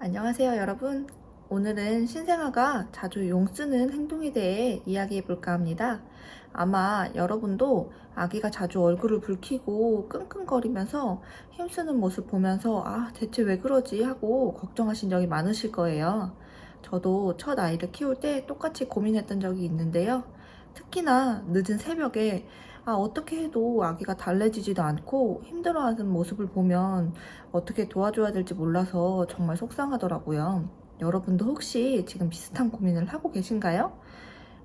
안녕하세요, 여러분. 오늘은 신생아가 자주 용 쓰는 행동에 대해 이야기해 볼까 합니다. 아마 여러분도 아기가 자주 얼굴을 붉히고 끙끙거리면서 힘쓰는 모습 보면서 대체 왜 그러지 하고 걱정하신 적이 많으실 거예요. 저도 첫 아이를 키울 때 똑같이 고민했던 적이 있는데요. 특히나 늦은 새벽에 어떻게 해도 아기가 달래지지도 않고 힘들어하는 모습을 보면 어떻게 도와줘야 될지 몰라서 정말 속상하더라고요. 여러분도 혹시 지금 비슷한 고민을 하고 계신가요?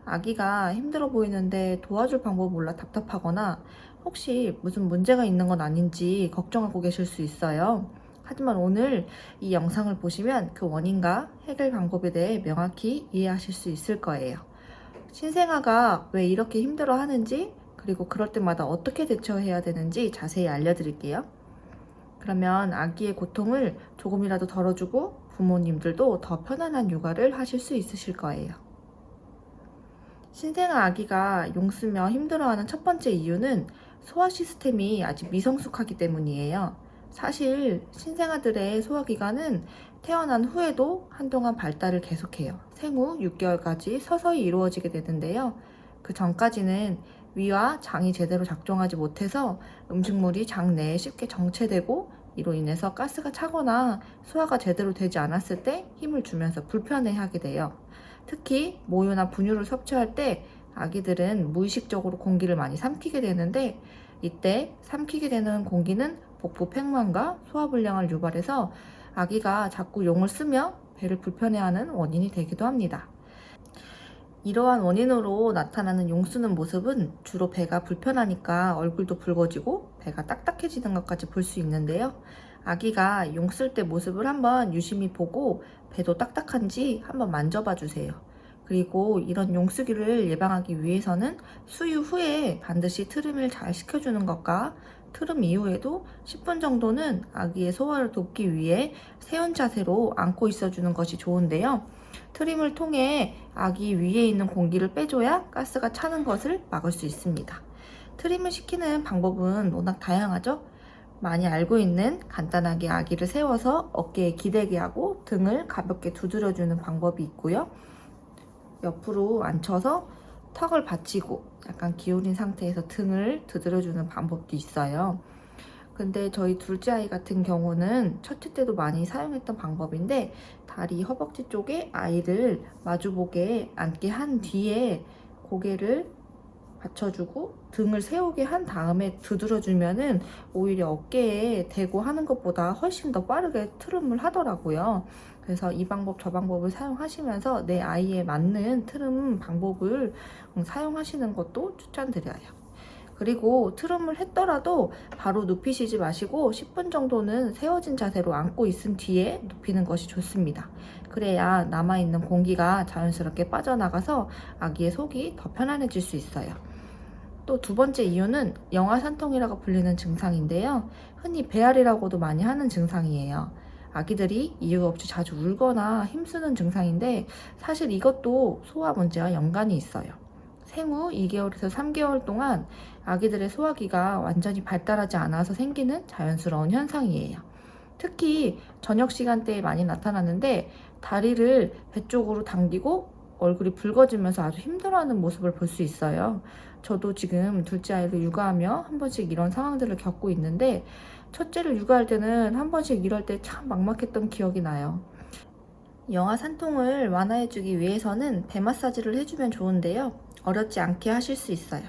아기가 힘들어 보이는데 도와줄 방법 몰라 답답하거나 혹시 무슨 문제가 있는 건 아닌지 걱정하고 계실 수 있어요. 하지만 오늘 이 영상을 보시면 그 원인과 해결 방법에 대해 명확히 이해하실 수 있을 거예요. 신생아가 왜 이렇게 힘들어 하는지, 그리고 그럴 때마다 어떻게 대처해야 되는지 자세히 알려드릴게요. 그러면 아기의 고통을 조금이라도 덜어주고 부모님들도 더 편안한 육아를 하실 수 있으실 거예요. 신생아 아기가 용쓰며 힘들어하는 첫 번째 이유는 소화 시스템이 아직 미성숙하기 때문이에요. 사실 신생아들의 소화기관은 태어난 후에도 한동안 발달을 계속해요. 생후 6개월까지 서서히 이루어지게 되는데요. 그 전까지는 위와 장이 제대로 작동하지 못해서 음식물이 장 내에 쉽게 정체되고 이로 인해서 가스가 차거나 소화가 제대로 되지 않았을 때 힘을 주면서 불편해하게 돼요. 특히 모유나 분유를 섭취할 때 아기들은 무의식적으로 공기를 많이 삼키게 되는데, 이때 삼키게 되는 공기는 복부 팽만과 소화불량을 유발해서 아기가 자꾸 용을 쓰며 배를 불편해하는 원인이 되기도 합니다. 이러한 원인으로 나타나는 용 쓰는 모습은 주로 배가 불편하니까 얼굴도 붉어지고 배가 딱딱해지는 것까지 볼 수 있는데요. 아기가 용 쓸 때 모습을 한번 유심히 보고 배도 딱딱한지 한번 만져봐 주세요. 그리고 이런 용 쓰기를 예방하기 위해서는 수유 후에 반드시 트림을 잘 시켜주는 것과 트림 이후에도 10분 정도는 아기의 소화를 돕기 위해 세운 자세로 안고 있어주는 것이 좋은데요. 트림을 통해 아기 위에 있는 공기를 빼줘야 가스가 차는 것을 막을 수 있습니다. 트림을 시키는 방법은 워낙 다양하죠? 많이 알고 있는 간단하게 아기를 세워서 어깨에 기대게 하고 등을 가볍게 두드려주는 방법이 있고요. 옆으로 앉혀서 턱을 받치고 약간 기울인 상태에서 등을 두드려주는 방법도 있어요. 근데 저희 둘째 아이 같은 경우는 첫째 때도 많이 사용했던 방법인데, 다리 허벅지 쪽에 아이를 마주보게 앉게 한 뒤에 고개를 받쳐주고 등을 세우게 한 다음에 두드려주면은 오히려 어깨에 대고 하는 것보다 훨씬 더 빠르게 트름을 하더라고요. 그래서 이 방법 저 방법을 사용하시면서 내 아이에 맞는 트름 방법을 사용하시는 것도 추천드려요. 그리고 트름을 했더라도 바로 눕히시지 마시고 10분 정도는 세워진 자세로 앉고 있은 뒤에 눕히는 것이 좋습니다. 그래야 남아있는 공기가 자연스럽게 빠져나가서 아기의 속이 더 편안해질 수 있어요. 또 두 번째 이유는 영아산통이라고 불리는 증상인데요. 흔히 배앓이라고도 많이 하는 증상이에요. 아기들이 이유 없이 자주 울거나 힘쓰는 증상인데, 사실 이것도 소화 문제와 연관이 있어요. 생후 2개월에서 3개월 동안 아기들의 소화기가 완전히 발달하지 않아서 생기는 자연스러운 현상이에요. 특히 저녁 시간대에 많이 나타나는데, 다리를 배 쪽으로 당기고 얼굴이 붉어지면서 아주 힘들어하는 모습을 볼 수 있어요. 저도 지금 둘째 아이를 육아하며 한 번씩 이런 상황들을 겪고 있는데, 첫째를 육아할 때는 한 번씩 이럴 때 참 막막했던 기억이 나요. 영아 산통을 완화해주기 위해서는 배 마사지를 해주면 좋은데요. 어렵지 않게 하실 수 있어요.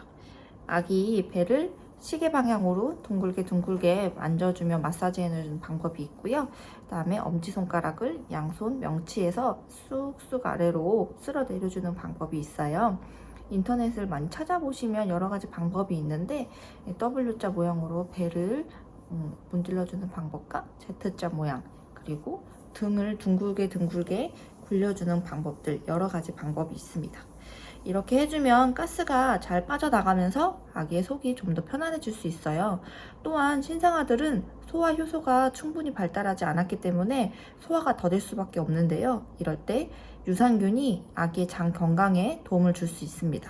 아기 배를 시계 방향으로 둥글게 만져주며 마사지 해주는 방법이 있고요. 그 다음에 엄지손가락을 양손 명치에서 쑥쑥 아래로 쓸어 내려주는 방법이 있어요. 인터넷을 많이 찾아보시면 여러 가지 방법이 있는데, W자 모양으로 배를 문질러주는 방법과 Z자 모양, 그리고 등을 둥글게 굴려주는 방법들, 여러 가지 방법이 있습니다. 이렇게 해주면 가스가 잘 빠져나가면서 아기의 속이 좀 더 편안해질 수 있어요. 또한 신생아들은 소화 효소가 충분히 발달하지 않았기 때문에 소화가 더딜 수밖에 없는데요. 이럴 때 유산균이 아기의 장 건강에 도움을 줄 수 있습니다.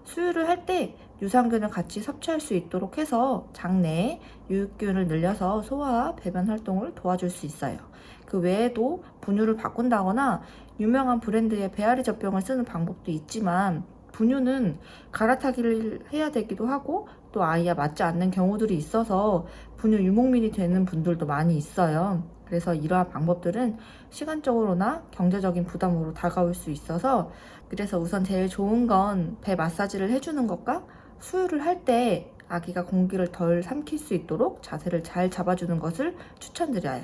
수유를 할 때 유산균을 같이 섭취할 수 있도록 해서 장내에 유익균을 늘려서 소화와 배변 활동을 도와줄 수 있어요. 그 외에도 분유를 바꾼다거나 유명한 브랜드의 배앓이 젖병을 쓰는 방법도 있지만, 분유는 갈아타기를 해야 되기도 하고 또 아이와 맞지 않는 경우들이 있어서 분유 유목민이 되는 분들도 많이 있어요. 그래서 이러한 방법들은 시간적으로나 경제적인 부담으로 다가올 수 있어서, 그래서 우선 제일 좋은 건 배 마사지를 해주는 것과 수유를 할 때 아기가 공기를 덜 삼킬 수 있도록 자세를 잘 잡아주는 것을 추천드려요.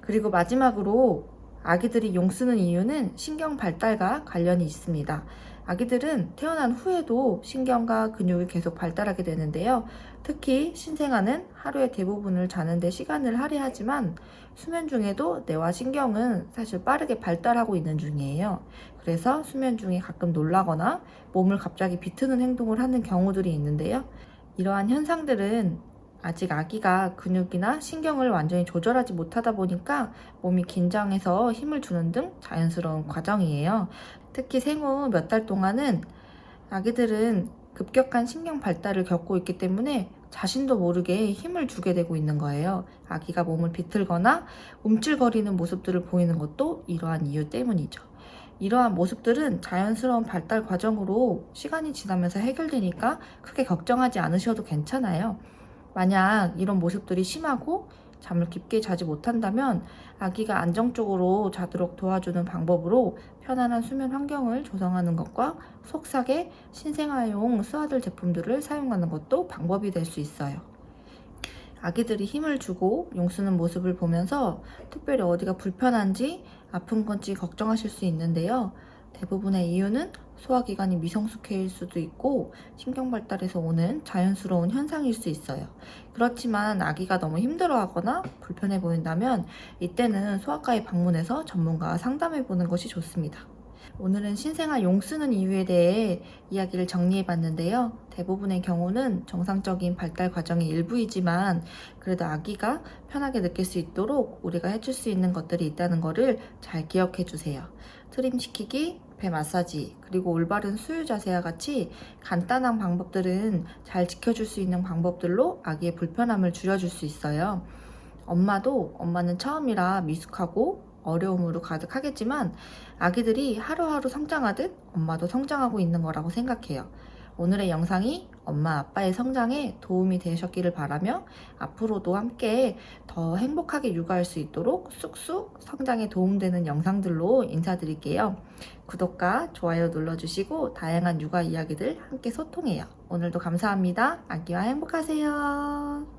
그리고 마지막으로, 아기들이 용 쓰는 이유는 신경 발달과 관련이 있습니다. 아기들은 태어난 후에도 신경과 근육이 계속 발달하게 되는데요. 특히 신생아는 하루의 대부분을 자는데 시간을 할애하지만 수면 중에도 뇌와 신경은 사실 빠르게 발달하고 있는 중이에요. 그래서 수면 중에 가끔 놀라거나 몸을 갑자기 비트는 행동을 하는 경우들이 있는데요. 이러한 현상들은 아직 아기가 근육이나 신경을 완전히 조절하지 못하다 보니까 몸이 긴장해서 힘을 주는 등 자연스러운 과정이에요. 특히 생후 몇 달 동안은 아기들은 급격한 신경 발달을 겪고 있기 때문에 자신도 모르게 힘을 주게 되고 있는 거예요. 아기가 몸을 비틀거나 움찔거리는 모습들을 보이는 것도 이러한 이유 때문이죠. 이러한 모습들은 자연스러운 발달 과정으로 시간이 지나면서 해결되니까 크게 걱정하지 않으셔도 괜찮아요. 만약 이런 모습들이 심하고 잠을 깊게 자지 못한다면 아기가 안정적으로 자도록 도와주는 방법으로 편안한 수면 환경을 조성하는 것과 속삭에 신생아용 스와들 제품들을 사용하는 것도 방법이 될 수 있어요. 아기들이 힘을 주고 용 쓰는 모습을 보면서 특별히 어디가 불편한지 아픈 건지 걱정하실 수 있는데요. 대부분의 이유는 소화기관이 미성숙해일 수도 있고 신경 발달에서 오는 자연스러운 현상일 수 있어요. 그렇지만 아기가 너무 힘들어하거나 불편해 보인다면 이때는 소아과에 방문해서 전문가와 상담해 보는 것이 좋습니다. 오늘은 신생아 용 쓰는 이유에 대해 이야기를 정리해 봤는데요. 대부분의 경우는 정상적인 발달 과정의 일부이지만 그래도 아기가 편하게 느낄 수 있도록 우리가 해줄 수 있는 것들이 있다는 것을 잘 기억해 주세요. 트림 시키기, 배 마사지, 그리고 올바른 수유 자세와 같이 간단한 방법들은 잘 지켜줄 수 있는 방법들로 아기의 불편함을 줄여줄 수 있어요. 엄마는 처음이라 미숙하고 어려움으로 가득하겠지만 아기들이 하루하루 성장하듯 엄마도 성장하고 있는 거라고 생각해요. 오늘의 영상이 엄마 아빠의 성장에 도움이 되셨기를 바라며 앞으로도 함께 더 행복하게 육아할 수 있도록 쑥쑥 성장에 도움되는 영상들로 인사드릴게요. 구독과 좋아요 눌러주시고 다양한 육아 이야기들 함께 소통해요. 오늘도 감사합니다. 아기와 행복하세요.